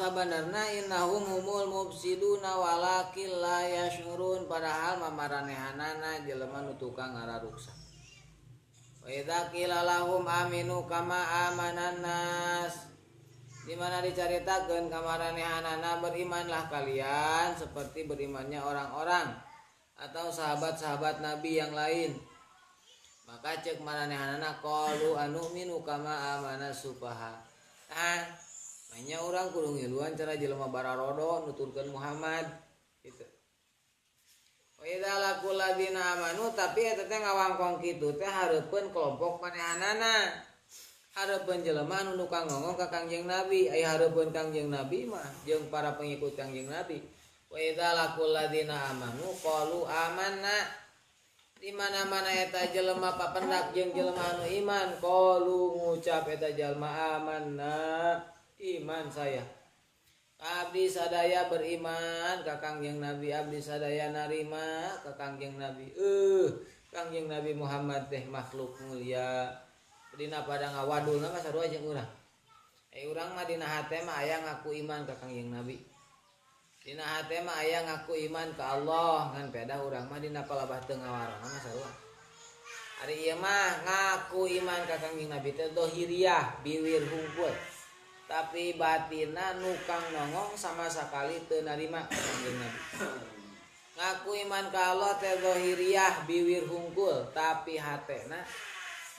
sabenerna innahum humul mufsiduna walakin la yashurun, padahal mamaranehana jelema nu tukang ngararuksa. Wa idza qila lahum aminu kama amanan nas, di mana dicaritakeun ka maranehanana berimanlah kalian seperti berimannya orang-orang atau sahabat-sahabat Nabi yang lain. Maka cek maranehanana qalu anu'minu kama amana sufaha. Hanya orang kudu ngiluan cara jelema bararodo nuturkeun Muhammad gitu. Wa idza laqul ladina amanu, tapi eta teh ngawangkong kitu teh hareupeun kelompok manehanana. Hareupeun jelema nu nukang ngomong ka Kangjeng Nabi, aya hareupeun Kangjeng Nabi mah jeung para pengikut Kangjeng Nabi. Wa idza laqul ladina amanu qalu amanna, di mana-mana eta jelema papendak jeung jelema anu iman qalu ngucap eta jelema amanna, iman saya. Abdi sadaya beriman ka Kangjeng Nabi, abdi sadaya narima ka Kangjeng Nabi. Kangjeng Nabi Muhammad teh makhluk mulia. Dina pada ngawadulna mah sarua jeung urang. Urang mah dina hate mah aya ngaku iman ka Kangjeng Nabi. Dina hate mah aya ngaku iman ka Allah, ngan peda urang mah dina palabah teu ngawarana mah sarua. Ari ieu mah ngaku iman ka Kangjeng Nabi teh dohiriyah, biwir hungkul. Tapi batinna nukang nongong sama sekali teu narima Kangjeng Nabi. Ngaku iman ka Allah teh dohiriyah, biwir hungkul, tapi hatena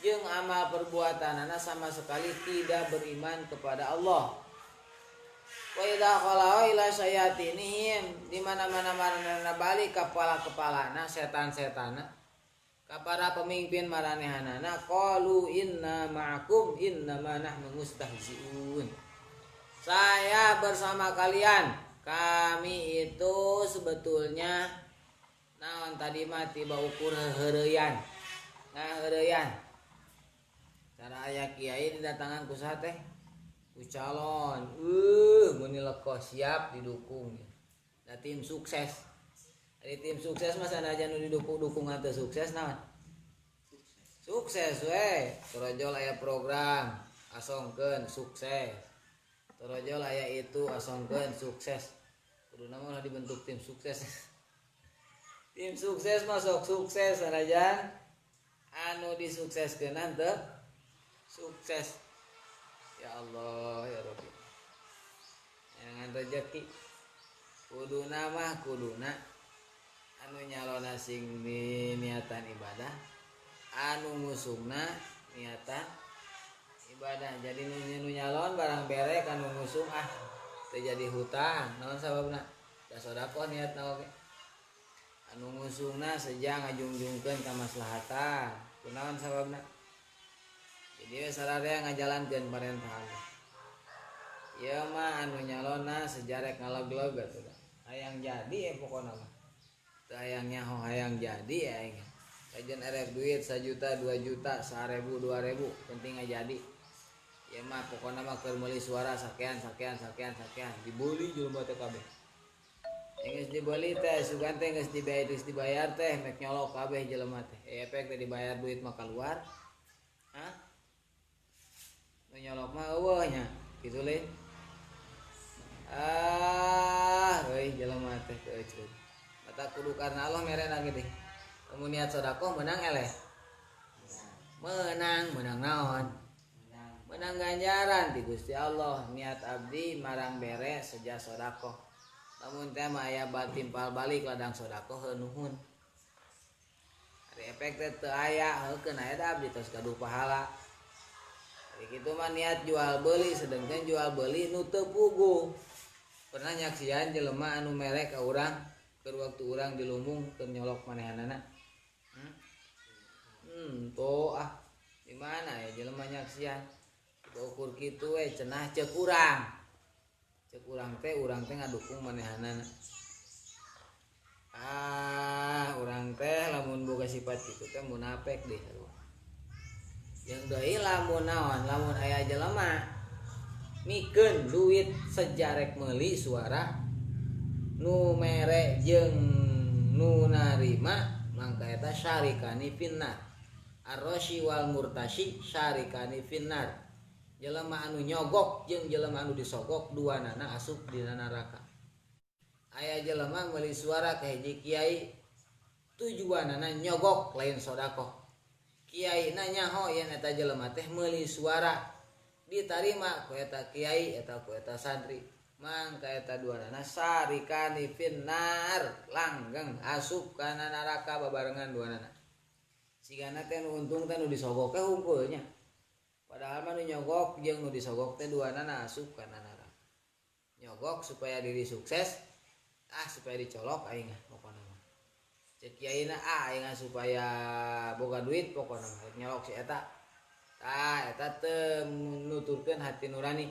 jeung amal perbuatanana sama sekali tidak beriman kepada Allah. Wa idza khala ila syayatinihim, di mana-mana maranehna balik ka kepala-kepalana setan-setanna, ka para pemimpin maranehanana qalu inna ma'akum innama nahnu mustahzi'un. Saya bersama kalian, kami itu sebetulnya naon tadi mah tiba ukur heureyan. Ngaheureyan. Cara aya kiai didatangan ku saha teh? Ku calon. Mun leko siap didukung. Da tim sukses. Ari tim sukses mah sanajan nu didukung-dukungan teu sukses naon? Sukses we. Torojol aya program, asongkeun sukses. Torojol aya itu asongkeun sukses. Kuduna mah dibentuk tim sukses. Tim sukses mah sok sukses sanajan anu disukseskeun teu sukses. Ya Allah ya Rabbi, jangan rezeki kuduna mah kuduna anu nyalona sing niatan ibadah, anu ngusungna niatan ibadah. Jadi nu nyalon barang berek anu ngusung teu jadi hutang, naon sababna? Da sedekah niatna oge. Anu ngusungna seja ngajungjungkeun ka maslahatan, kunaon sababna? Jadi sararea ngajalankeun parentahan. Ieu mah anu nyalonna sejarek ngaleg-leg atuh. Hayang jadi pokona mah. Teu hayang nyaho hayang jadi aing. Sajen erek duit 1 juta, 2 juta, 1000, 2000, penting jadi. Ieu mah pokona mah keur meuli suara sakean. Dibeli jelema teh kabeh. Geus dibeli teh sugan teh geus dibayar teh mek nyolok kabeh jelema teh. Efek teh dibayar duit mah keluar. Nyolok mah eueuh nya kitu le. Euy jelema teh teu euceun. Mata kudu karna Allah merena gitu. Mun niat sedekah menang eleh. Menang naon? Menang ganjaran di Gusti Allah. Niat abdi marang bere seja sedekah. Lamun teh mah aya timpal balik ladang sedekah heunuhun. Ari efek teh teu aya, heukeun aya da abdi tos gaduh pahala. Kitu mah niat jual beli, sedengkeun jual beli nu teu puguh. Pernah nyaksian jelema anu merek ka urang keur waktu urang di Lumbung keur nyolok manehanana. Di mana ya jelema nyaksian? Ukur kitu we cenah ceuk urang. Ceuk urang teh ngadukung manehanana. Urang teh lamun boga sifat kitu teh munafik deh. Yang deui lamun naon, lamun aya jelema mikeun duit sejarek meuli suara nu mere jeung nu narima mangka eta syarikani finnar. Ar-rasyi wal murtasyi syarikani finnar. jelema anu nyogok jeung jelema anu disogok duanana asup dina neraka. Aya jelema meuli suara ka hiji kiai tujuanana nyogok lain sodaqoh. Kiai na nyaho yen eta jelema teh meuli suara ditarima ku eta kiai eta ku eta santri. Mangka eta duanana sarikani finnar langgeng asup kana neraka babarengan duanana. Sigana teh nu untung teh nu disogok teh hungkulnya. Padahal mah nu nyogok jeung nu disogok teh duanana asup kana neraka. Nyogok supaya diri sukses, supaya dicolok aing pokona mah. Cek kiaina aing supaya boga duit pokona mah nyolok si eta. Eta teu nuturkeun hati nurani.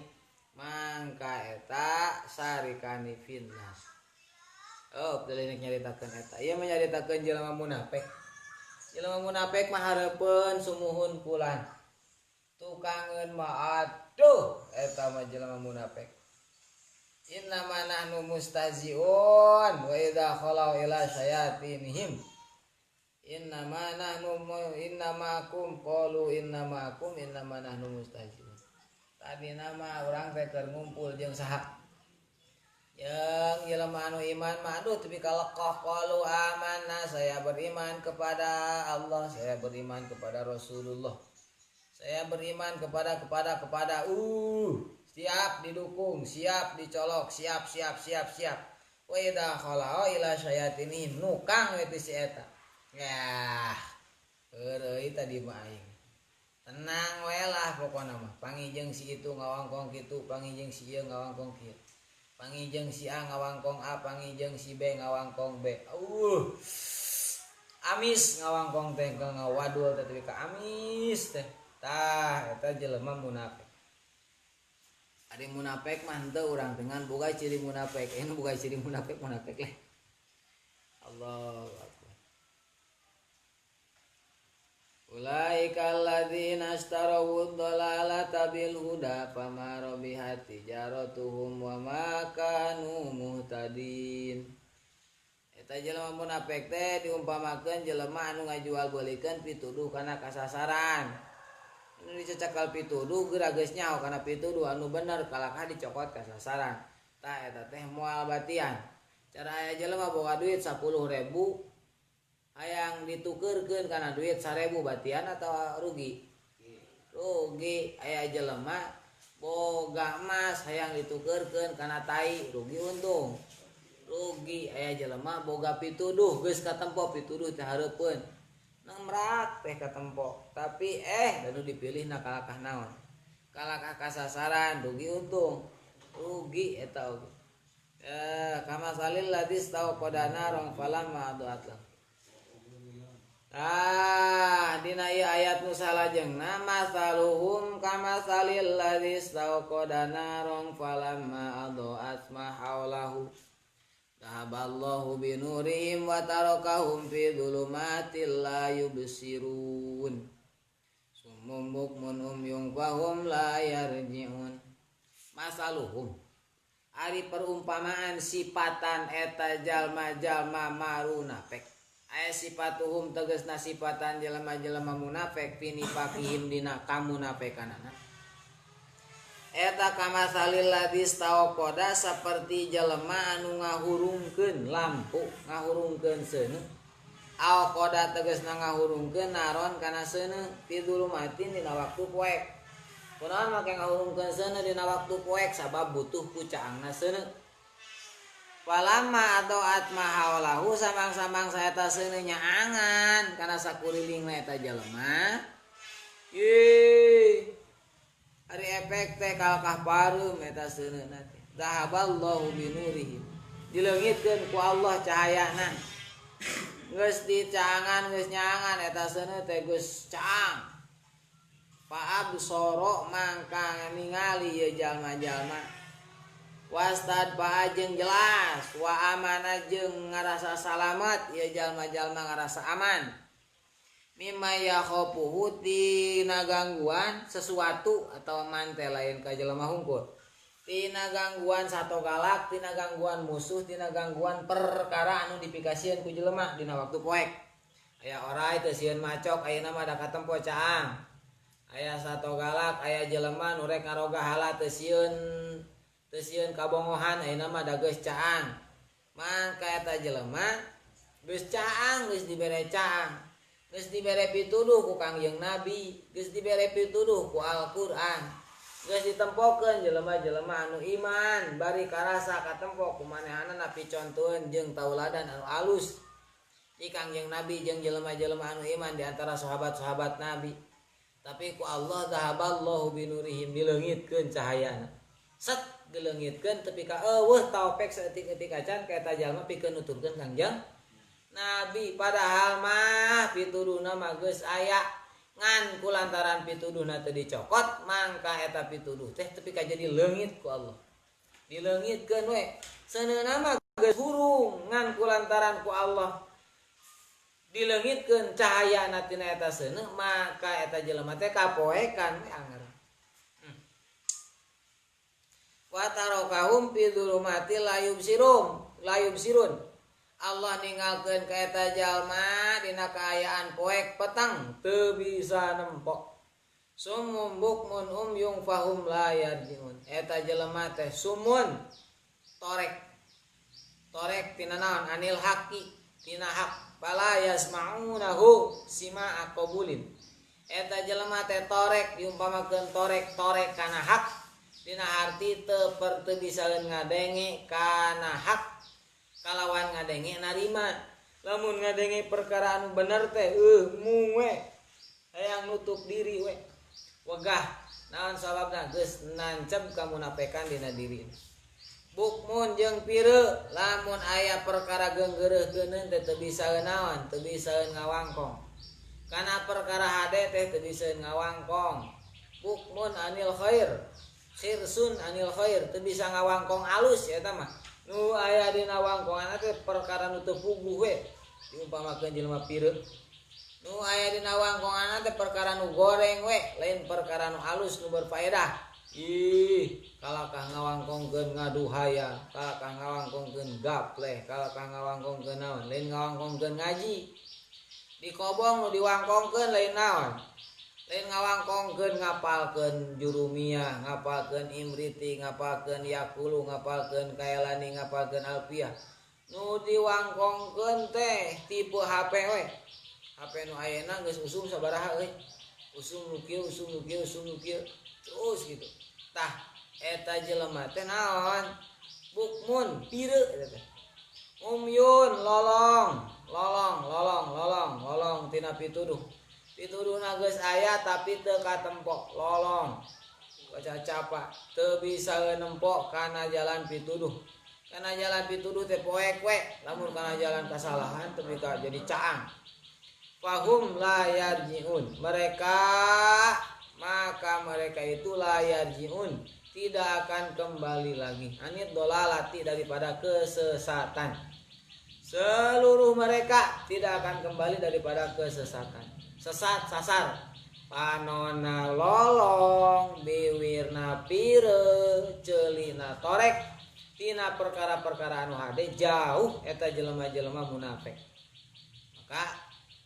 Mangka eta sarikani finnas. Teuing nyaritakeun eta. Ieu mah nyaritakeun jelema munafik. Jelema munafik mah hareupeun sumuhun pulan. Tukangeun mah aduh eta mah jelema munafik. Innama nahnu mustaziun wa idza khalau ila syayatinihim. Innama kum qalu innama nahnu mustaziun. Tadi nama orang teh keur ngumpul jeung saha? Yang jelema anu iman mah aduh tapi kalekoh qalu amanna, saya beriman kepada Allah, saya beriman kepada Rasulullah. Saya beriman kepada siap didukung, siap dicolok, siap. Wa idza khalau ila syayatinihim nukang we si eta. Yah. Heureuy tadi mah aing. Tenang we lah pokona mah. Pangijeng si itu ngawangkong kitu, pangijeng si ieu ngawangkong kieu. Pangijeng si A ngawangkong A, pangijeng si B ngawangkong B. Amis ngawangkong teh ngawadul teh tapi ka amis teh. Tah eta jelema munafik. Ari munafik mah henteu urang dengan boga ciri munafik. Anu boga ciri munafik leh. Allahu akbar. Ulaika alladzina ashtarawu dhalalata bil huda fama rabihat tijaratuhum wa ma kanu muhtadin. Eta jelema munafik teh diumpamakeun jelema anu ngajual beulikeun pituduh kana kasasaran. Anu dicecakal pituduh geura geus nyaho kana pituduh anu bener kalakah dicokot kasasaran. Tah eta teh moal batian. Cara aya jelema boga duit 10.000 hayang ditukeurkeun kana duit 1.000 batian atau rugi? Rugi. Aya jelema boga emas hayang ditukeurkeun kana tai, rugi untung. Rugi. Aya jelema boga pituduh geus katempo pituduh teh hareupeun. Nemrak teh katempo. Tapi anu dipilihna kalakah naon? Kalakah kasasaran, rugi untung. Rugi eta oge. Kama salil ladis tau kodana rong falamma aduatlah. Dina ieu ayat nu salajengna masaluhum kamasalil ladzi istauqada narong falamma adaat ma haulahu dhahaballahu binurihim wa tarakahum fi dhulumatil la yubsirun summum bukmun umyun fahum la yarji'un. Masaluhum ari perumpamaan sifatan eta jalma-jalma marunafik. Aya sifatuhum tegasna sifatan jelema-jelema munafik pinipakihim dina kamunafikanana. Eta kamasalil ladzi tauqada saperti jelema anu ngahurungkeun lampu, ngahurungkeun seuneu. Aqada tegasna ngahurungkeun naron kana seuneu fi dzulumatin dina waktu poek. Kunaon make ngahurungkeun seuneu dina waktu poek sabab butuh ku caangna seuneu. Falamma adaat mahaulahu samang-samang saeta seuneu nyaangan kana sakurilingna eta jelema. Ari efek teh kalkah pareum eta seuneuna teh. Dhahaballahu binurihim. Dileungitkeun ku Allah cahayana. Geus dicaangan geus nyaangan eta seuneu teh geus caang. Fa absara mangka ningali ieu jalma-jalma. Wastad jeung jelas wa amana jeung ngarasa salamet ieu jalma-jalma ngarasa aman. Mimma yakhafuhu tina gangguan sesuatu atau mante lain ka jelema hungkul. Tina gangguan satogalak, tina gangguan musuh, tina gangguan perkara anu dipikasieun ku jelema dina waktu poek. Aya orai teu sieun macok ayeuna mah da katempo caang. aya sato galak aya jelema nu rek ngaroga hala teu sieun kabongohan ayeuna mah da geus caang mangka eta jelema geus caang geus dibere caang geus dibere pituduh ku Kangjeng Nabi geus dibere pituduh ku Al-Qur'an geus ditempokeun jelema-jelema anu iman bari karasa katempo kumanehanana picontoeun jeung tauladan anu alus di Kangjeng Nabi jeung jelema-jelema anu iman di antara sahabat-sahabat Nabi tapi ku Allah zahaballahu binurihim dileungitkeun cahayana set dileungitkeun tepi ka eueuh taopek saeutik-eutik acan ka eta jalma pikeun nuturkeun Kangjeng Nabi padahal mah pituduhna mah geus aya ngan kulantaran pituduhna teu dicokot mangka eta pituduh teh tepi ka jadi leungit ku Allah dileungitkeun we seuneuna mah geus hurung ngan kulantaran ku Allah dileungitkeun cahayana tina eta seuneu maka eta jelema teh kapoekan we anger wa tarakahum fi dzulumati la yubsirun Allah ninggalkeun ka eta jalma dina kaayaan poek petang teu bisa nempok sumum bukmun umyung fahum la yarjiun eta jelema teh sumun torek tina naon anil haqi tina hak bala yasmaunahu sima aqbulin eta jelema teh torek diumpamakeun torek kana hak dina arti teu bisa ngadenge kana hak kalawan ngadenge narima lamun ngadenge perkara anu bener teh muwe hayang nutup diri we wegah naon sababna geus nancep kamunafikan dina diri bukmun jeung pireu lamun aya perkara geunggeureugeuneun teh teu bisa naon teu bisa ngawangkong kana perkara hade teh teu bisa ngawangkong bukmun anil khair khirsun anil khair teu bisa ngawangkong alus eta mah nu aya dina wangkongan teh perkara nu teu puguh we diumpamakeun jelema pireu nu aya dina wangkongan teh perkara nu goreng we lain perkara nu halus nu berfaedah ih kalakah ngawangkongkeun ngaduhaya kalakah ngawangkongkeun gapleh kalakah ngawangkongkeun naon lain ngawangkongkeun ngaji di kobong nu diwangkongkeun lain naon lain ngawangkongkeun ngapalkeun jurumiyah ngapalkeun imriti ngapalkeun yakulu ngapalkeun kaelani ngapalkeun alfiah nu diwangkongkeun teh tipe HP we HP nu ayeuna geus usum sabaraha euy usum nu kieu terus gitu tah eta jelema teh naon bukmun pireu eta teh umyun lolong tina pituduhna geus aya tapi teu katempo lolong baca capa teu bisa nempok kana jalan pituduh teh poek we lamun kana jalan kasalahan teu bisa jadi caang fahum la yarjiun mereka itu la yarjiun tidak akan kembali lagi anit dolalati daripada kesesatan seluruh mereka tidak akan kembali daripada kesesatan sesat sasar panona lolong biwirna pire celina torek tina perkara-perkara anu hade jauh eta jelema-jelema munafik maka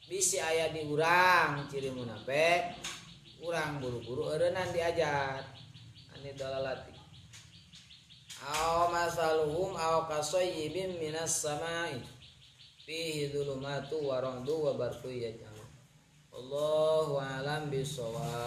bisi aya di urang ciri munafik urang buru-buru eureunnan diajar ani dalalati aw masaluhum aw kasayyibin minas samai fihi dhulumatu wa ra'du wa barqu yaj'al Allahu a'lam bissawab.